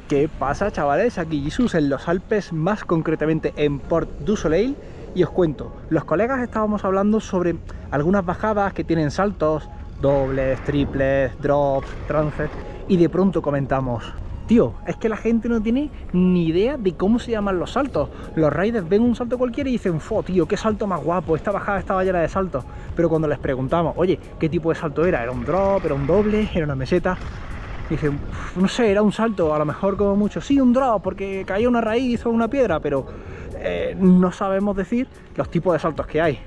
¿Qué pasa, chavales? Aquí Jesús en los Alpes, más concretamente en Port du Soleil, y os cuento, los colegas estábamos hablando sobre algunas bajadas que tienen saltos, dobles, triples, drops, trances, y de pronto comentamos: tío, es que la gente no tiene ni idea de cómo se llaman los saltos. Los riders ven un salto cualquiera y dicen: fo, tío, qué salto más guapo, esta bajada estaba llena de saltos. Pero cuando les preguntamos: oye, ¿qué tipo de salto era? ¿Era un drop? ¿Era un doble? ¿Era una meseta? Dicen: no sé, era un salto, a lo mejor como mucho. Sí, un drop, porque caía una raíz o una piedra, pero no sabemos decir los tipos de saltos que hay.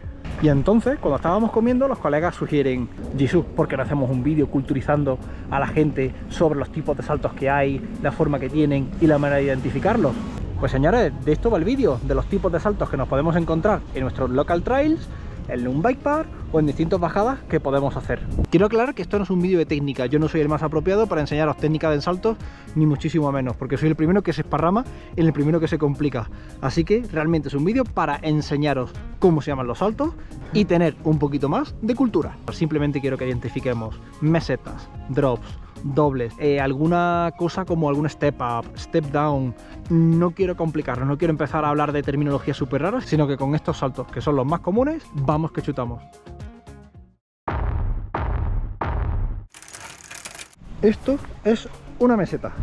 Y entonces, cuando estábamos comiendo, los colegas sugieren: Jesús, ¿por qué no hacemos un vídeo culturizando a la gente sobre los tipos de saltos que hay, la forma que tienen y la manera de identificarlos? Pues señores, de esto va el vídeo, de los tipos de saltos que nos podemos encontrar en nuestros local trails, en un bike park o en distintas bajadas que podemos hacer. Quiero aclarar que esto no es un vídeo de técnica, yo no soy el más apropiado para enseñaros técnicas de saltos, ni muchísimo menos, porque soy el primero que se esparrama y el primero que se complica. Así que realmente es un vídeo para enseñaros cómo se llaman los saltos y tener un poquito más de cultura. Simplemente quiero que identifiquemos mesetas, drops, dobles, alguna cosa como algún step up, step down. No quiero complicarlo, no quiero empezar a hablar de terminologías súper raras, sino que con estos saltos, que son los más comunes, vamos que chutamos. Esto es una meseta.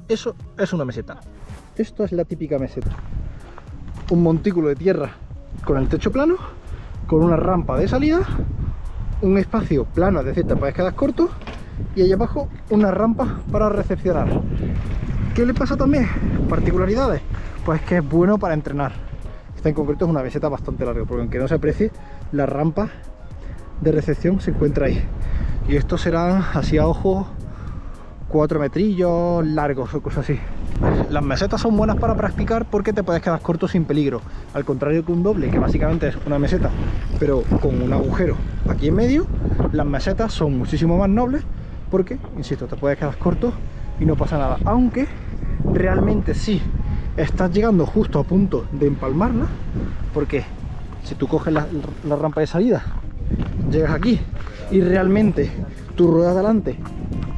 Eso es una meseta. Esto es la típica meseta. Un montículo de tierra con el techo plano, con una rampa de salida, un espacio plano, es decir, te puedes quedar corto, y ahí abajo una rampa para recepcionar. ¿Qué le pasa también? Particularidades, pues que es bueno para entrenar. Esta en concreto es una meseta bastante larga, porque aunque no se aprecie, la rampa de recepción se encuentra ahí. Y estos serán, así a ojo, 4 metrillos largos o cosas así. Las mesetas son buenas para practicar porque te puedes quedar corto sin peligro, al contrario que un doble, que básicamente es una meseta pero con un agujero aquí en medio. Las mesetas son muchísimo más nobles porque, insisto, te puedes quedar corto y no pasa nada, aunque realmente sí estás llegando justo a punto de empalmarla, porque si tú coges la rampa de salida, llegas aquí y realmente tu rueda de adelante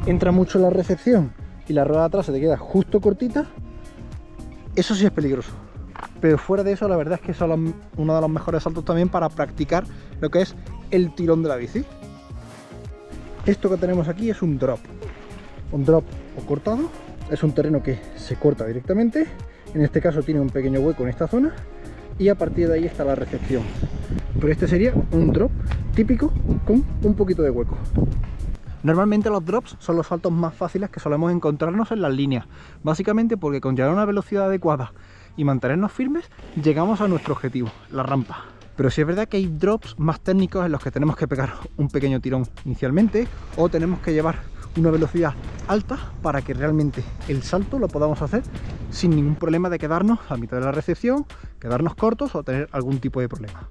entra mucho en la recepción y la rueda de atrás se te queda justo cortita, eso sí es peligroso. Pero fuera de eso, la verdad es que son uno de los mejores saltos también para practicar lo que es el tirón de la bici. Esto que tenemos aquí es un drop o cortado. Es un terreno que se corta directamente. En este caso tiene un pequeño hueco en esta zona y a partir de ahí está la recepción. Pero este sería un drop típico con un poquito de hueco. Normalmente los drops son los saltos más fáciles que solemos encontrarnos en las líneas, básicamente porque con llegar a una velocidad adecuada y mantenernos firmes, llegamos a nuestro objetivo, la rampa. Pero sí es verdad que hay drops más técnicos en los que tenemos que pegar un pequeño tirón inicialmente, o tenemos que llevar una velocidad alta para que realmente el salto lo podamos hacer sin ningún problema de quedarnos a mitad de la recepción, quedarnos cortos o tener algún tipo de problema.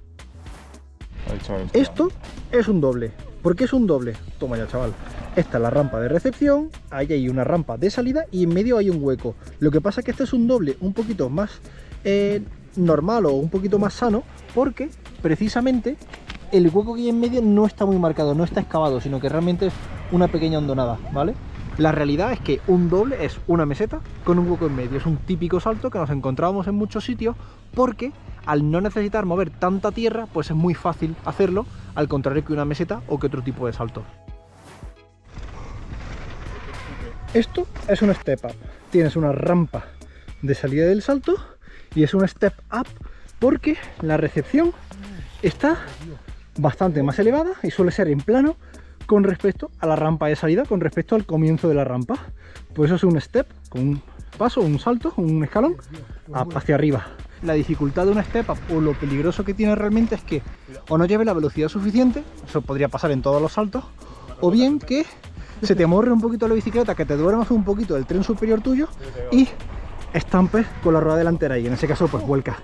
Esto es un doble. ¿Por qué es un doble? Toma ya, chaval. Esta es la rampa de recepción, ahí hay una rampa de salida y en medio hay un hueco. Lo que pasa es que este es un doble un poquito más normal o un poquito más sano, porque precisamente el hueco que hay en medio no está muy marcado, no está excavado, sino que realmente es una pequeña hondonada, ¿vale? La realidad es que un doble es una meseta con un hueco en medio. Es un típico salto que nos encontrábamos en muchos sitios porque al no necesitar mover tanta tierra, pues es muy fácil hacerlo, al contrario que una meseta o que otro tipo de salto. Esto es un step up. Tienes una rampa de salida del salto y es un step up porque la recepción está bastante más elevada y suele ser en plano con respecto a la rampa de salida, con respecto al comienzo de la rampa. Pues eso es un step, con un paso, un salto, un escalón hacia arriba. La dificultad de un step up o lo peligroso que tiene realmente es que o no lleve la velocidad suficiente, eso podría pasar en todos los saltos, o bien que se te amorre un poquito la bicicleta, que te duermas un poquito del tren superior tuyo y estampes con la rueda delantera y en ese caso pues vuelcas.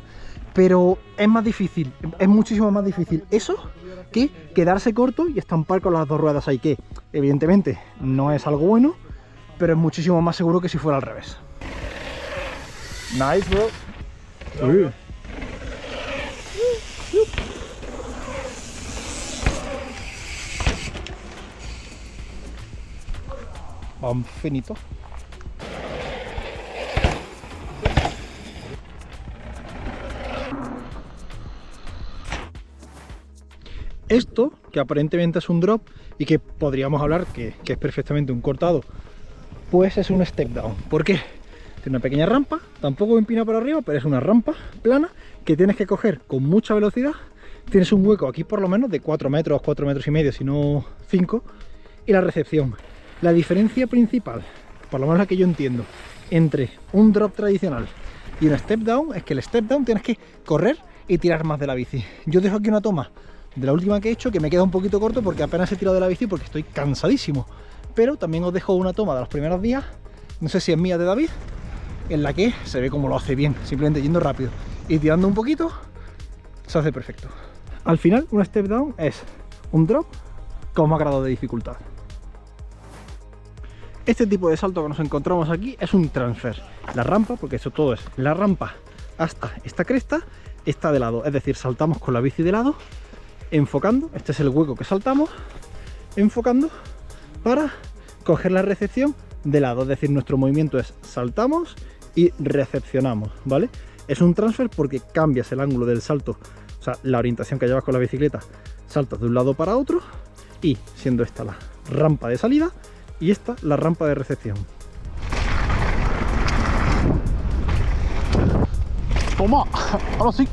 Pero es más difícil, es muchísimo más difícil eso que quedarse corto y estampar con las dos ruedas ahí, que evidentemente no es algo bueno, pero es muchísimo más seguro que si fuera al revés. Nice, bro. Vamos finito. Esto, que aparentemente es un drop y que podríamos hablar que es perfectamente un cortado, pues es un step down. ¿Por qué? Tiene una pequeña rampa, tampoco empina por arriba, pero es una rampa plana que tienes que coger con mucha velocidad. Tienes un hueco aquí por lo menos de 4 metros, 4 metros y medio, si no 5. Y la recepción. La diferencia principal, por lo menos la que yo entiendo, entre un drop tradicional y un step down, es que el step down tienes que correr y tirar más de la bici. Yo dejo aquí una toma de la última que he hecho, que me queda un poquito corto porque apenas he tirado de la bici porque estoy cansadísimo. Pero también os dejo una toma de los primeros días, no sé si es mía de David, en la que se ve cómo lo hace bien, simplemente yendo rápido y tirando un poquito, se hace perfecto. Al final, un step down es un drop con más grado de dificultad. Este tipo de salto que nos encontramos aquí es un transfer. La rampa, porque eso todo es la rampa hasta esta cresta, está de lado, es decir, saltamos con la bici de lado, enfocando, este es el hueco que saltamos, enfocando para coger la recepción de lado, es decir, nuestro movimiento es saltamos y recepcionamos, ¿vale? Es un transfer porque cambias el ángulo del salto, o sea, la orientación que llevas con la bicicleta, saltas de un lado para otro y siendo esta la rampa de salida y esta la rampa de recepción. ¡Toma! ¡Ahora sí!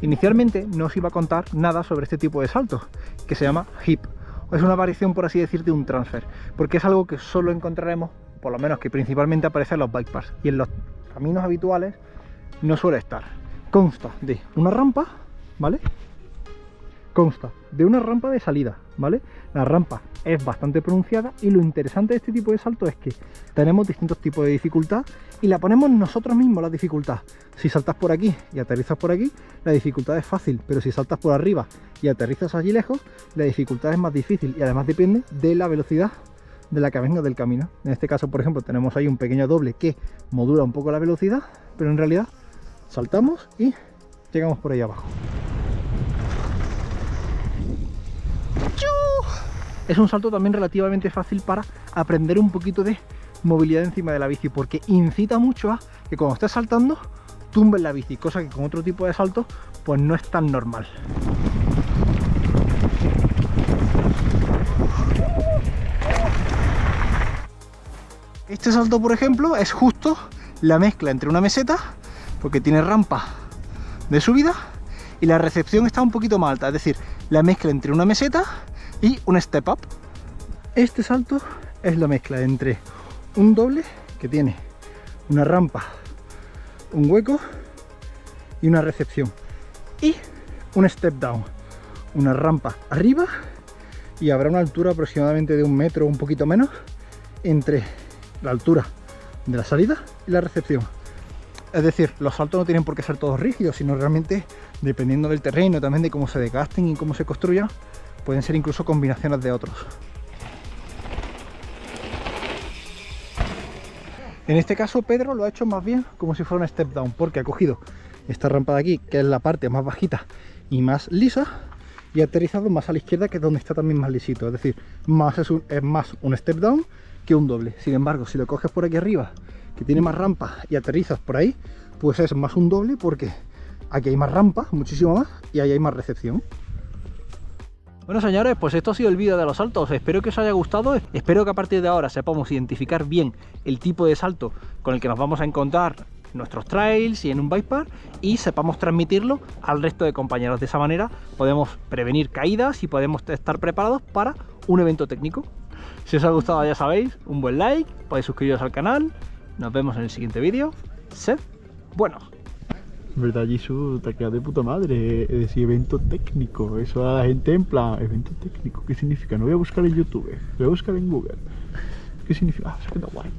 Inicialmente no os iba a contar nada sobre este tipo de salto, que se llama hip. Es una variación, por así decir, de un transfer, porque es algo que solo encontraremos, por lo menos que principalmente aparece en los bike parks, y en los caminos habituales no suele estar. Consta de una rampa, ¿vale? Consta de una rampa de salida, ¿vale? La rampa es bastante pronunciada y lo interesante de este tipo de salto es que tenemos distintos tipos de dificultad y la ponemos nosotros mismos la dificultad. Si saltas por aquí y aterrizas por aquí, la dificultad es fácil, pero si saltas por arriba y aterrizas allí lejos, la dificultad es más difícil y además depende de la velocidad de la que venga del camino. En este caso, por ejemplo, tenemos ahí un pequeño doble que modula un poco la velocidad, pero en realidad saltamos y llegamos por ahí abajo. Es un salto también relativamente fácil para aprender un poquito de movilidad encima de la bici, porque incita mucho a que cuando estés saltando tumbes la bici, cosa que con otro tipo de saltos pues no es tan normal. Este salto, por ejemplo, es justo la mezcla entre una meseta, porque tiene rampa de subida, y la recepción está un poquito más alta, es decir, la mezcla entre una meseta y un step up. Este salto es la mezcla entre un doble que tiene una rampa, un hueco y una recepción, y un step down, una rampa arriba, y habrá una altura aproximadamente de 1 metro o un poquito menos entre la altura de la salida y la recepción. Es decir, los saltos no tienen por qué ser todos rígidos, sino realmente, dependiendo del terreno, también de cómo se desgasten y cómo se construyan, pueden ser incluso combinaciones de otros. En este caso Pedro lo ha hecho más bien como si fuera un step down, porque ha cogido esta rampa de aquí, que es la parte más bajita y más lisa, y ha aterrizado más a la izquierda, que es donde está también más lisito. Es decir, es más un step down que un doble. Sin embargo, si lo coges por aquí arriba, que tiene más rampa, y aterrizas por ahí, pues es más un doble, porque aquí hay más rampa, muchísimo más, y ahí hay más recepción. Bueno, señores, pues esto ha sido el vídeo de los saltos. Espero que os haya gustado. Espero que a partir de ahora sepamos identificar bien el tipo de salto con el que nos vamos a encontrar en nuestros trails y en un bike park, y sepamos transmitirlo al resto de compañeros. De esa manera podemos prevenir caídas y podemos estar preparados para un evento técnico. Si os ha gustado, ya sabéis, un buen like, podéis suscribiros al canal. Nos vemos en el siguiente vídeo. Sed buenos. En verdad, Jisoo, te ha quedado de puta madre. Es decir, evento técnico. Eso a la gente en plan, evento técnico, ¿qué significa? No voy a buscar en YouTube, voy a buscar en Google. ¿Qué significa? Ah, se ha quedado guay.